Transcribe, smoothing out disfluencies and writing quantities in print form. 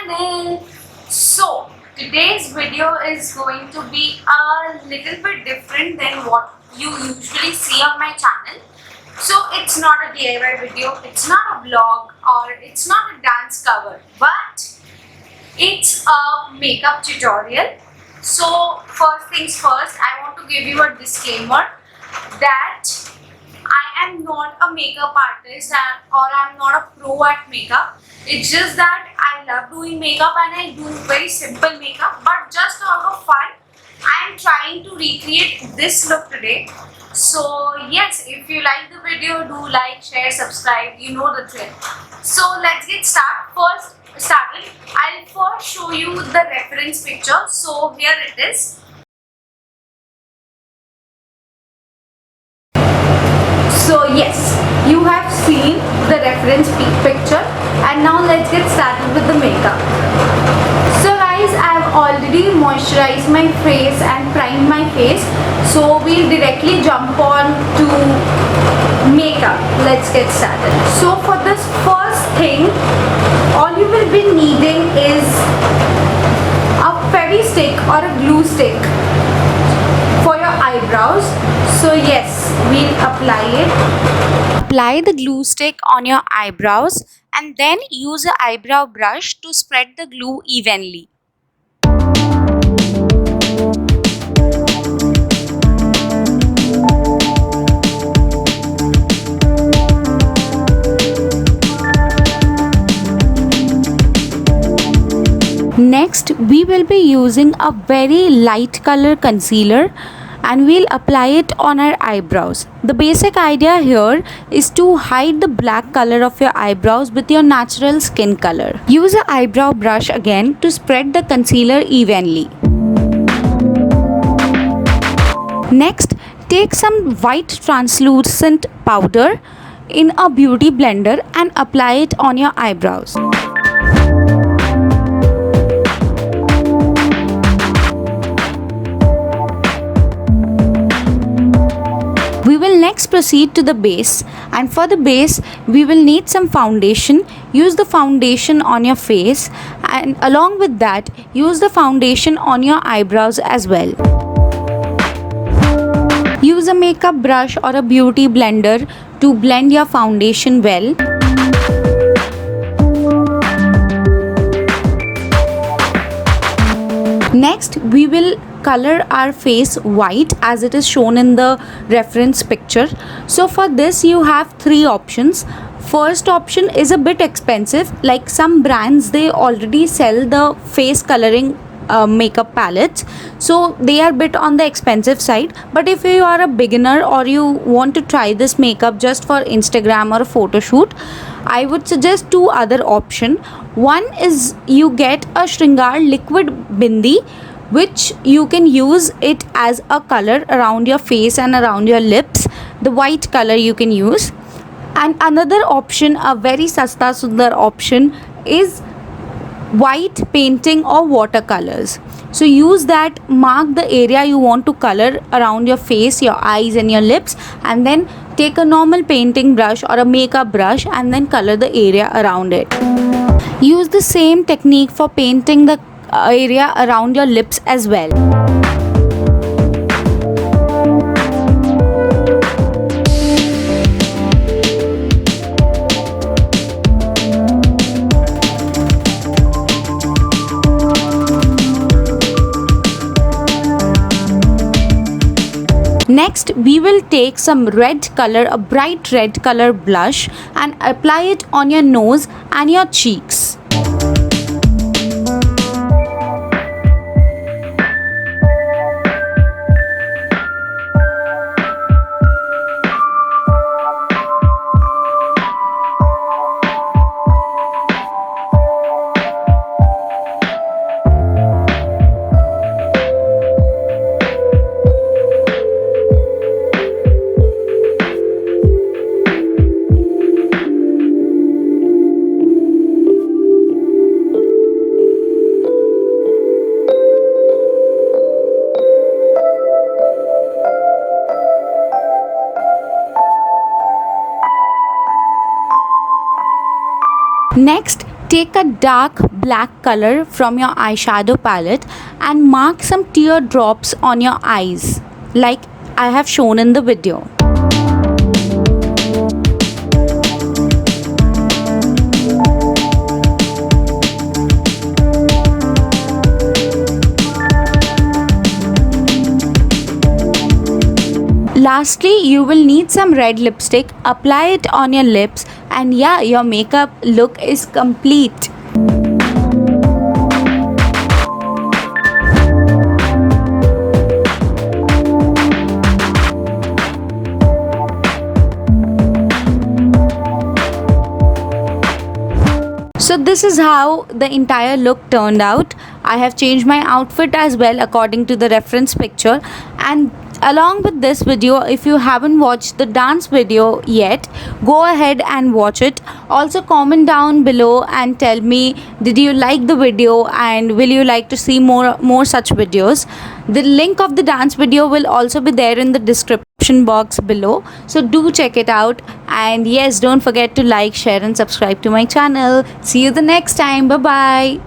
channel. So today's video is going to be a little bit different than what you usually see on my channel. So it's not a DIY video, it's not a vlog, or it's not a dance cover, but it's a makeup tutorial. So first things first, I want to give you a disclaimer that I am not a makeup artist or I'm not a pro at makeup. It's just that I love doing makeup and I do very simple makeup, but just out of fun, I am trying to recreate this look today. So yes, if you like the video, do like, share, subscribe, you know the drill. So let's get started. I'll first show you the reference picture. So here it is. So yes, you have seen the reference picture, and now let's get started with the makeup. So guys, I have already moisturized my face and primed my face, so we'll directly jump on to makeup. Let's get started. So for this first thing, all you will be needing is a fairy stick or a glue stick for your eyebrows. So yes, we'll apply it. Apply the glue stick on your eyebrows and then use an eyebrow brush to spread the glue evenly. Next, we will be using a very light color concealer and we'll apply it on our eyebrows. The basic idea here is to hide the black color of your eyebrows with your natural skin color. Use an eyebrow brush again to spread the concealer evenly. Next, take some white translucent powder in a beauty blender and apply it on your eyebrows. We will next proceed to the base, and for the base we will need some foundation. Use the foundation on your face, and along with that use the foundation on your eyebrows as well. Use a makeup brush or a beauty blender to blend your foundation well. Next, we will color our face white as it is shown in the reference picture. So for this you have three options. First option is a bit expensive, like some brands they already sell the face coloring makeup palettes, so they are a bit on the expensive side. But if you are a beginner or you want to try this makeup just for Instagram or a photo shoot, I would suggest two other options. One is you get a Shringar liquid bindi, which you can use it as a color around your face and around your lips. The white color you can use. And another option, a very sasta sundar option, is white painting or watercolors. So use that, mark the area you want to color around your face, your eyes and your lips, and then take a normal painting brush or a makeup brush and then color the area around it. Use the same technique for painting the area around your lips as well. Next, we will take some red color, a bright red color blush, and apply it on your nose and your cheeks. Next, Take a dark black color from your eyeshadow palette and mark some teardrops on your eyes, like I have shown in the video. Lastly, you will need some red lipstick. Apply it on your lips, and yeah, your makeup look is complete. So this is how the entire look turned out. I have changed my outfit as well according to the reference picture, and along with this video, if you haven't watched the dance video yet, go ahead and watch it. Also comment down below and tell me, did you like the video and will you like to see more such videos. The link of the dance video will also be there in the description box below, so do check it out. And yes, don't forget to like, share and subscribe to my channel. See you the next time. Bye bye.